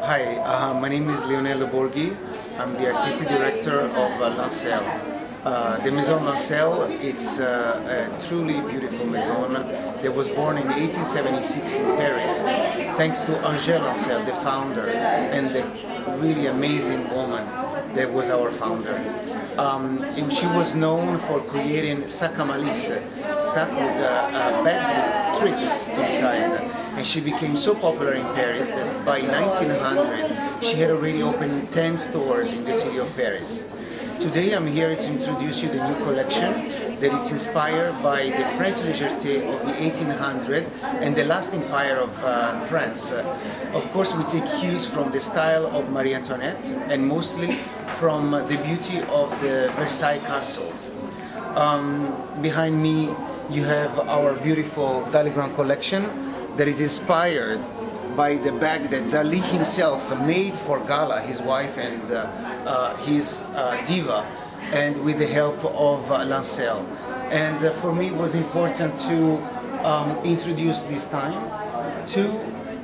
Hi, my name is Leonello Borghi. I'm the artistic director of Lancel. The Maison Lancel, it's a truly beautiful maison that was born in 1876 in Paris, thanks to Angèle Lancel, the founder, and the really amazing woman that was our founder. And she was known for creating sac à malice, sac with bags with tricks inside. And she became so popular in Paris that by 1900 she had already opened 10 stores in the city of Paris. Today I'm here to introduce you the new collection that is inspired by the French légèreté of the 1800s and the last empire of France. Of course, we take cues from the style of Marie Antoinette and mostly from the beauty of the Versailles castle. Behind me you have our beautiful Dali Grand collection that is inspired by the bag that Dali himself made for Gala, his wife, and his diva, and with the help of Lancel. And for me it was important to introduce this time two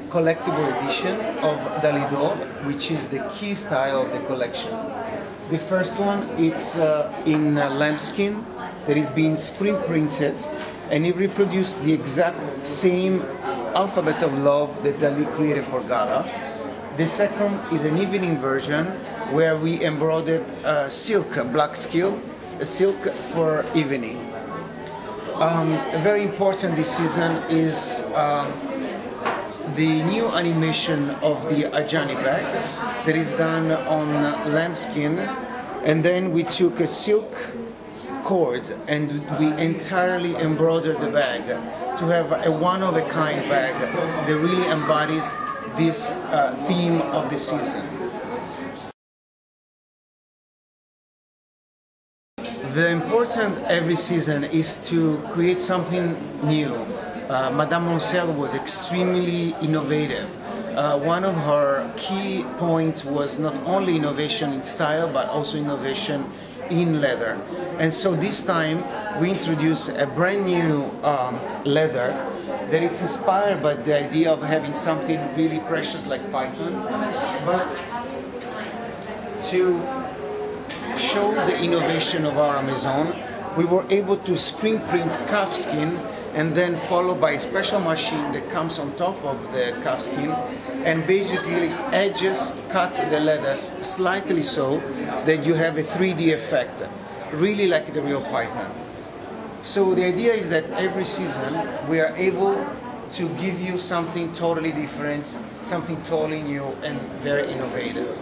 collectible edition of Dali d'Or, which is the key style of the collection. The first one is in lambskin that is being screen printed, and it reproduced the exact same alphabet of love that Dali created for Gala. The second is an evening version where we embroidered silk, black silk for evening. Very important this season is the new animation of the Adjani bag that is done on lambskin, and then we took a silk cord and we entirely embroidered the bag to have a one-of-a-kind bag that really embodies this theme of the season. The important every season is to create something new. Madame Lancel was extremely innovative. One of her key points was not only innovation in style but also innovation in leather. And so this time we introduce a brand new leather that is inspired by the idea of having something really precious like python, but to show the innovation of our maison, we were able to screen print calfskin and then followed by a special machine that comes on top of the calfskin and basically edges cut the leathers slightly so that you have a 3D effect, really like the real python. So the idea is that every season we are able to give you something totally different, something totally new and very innovative.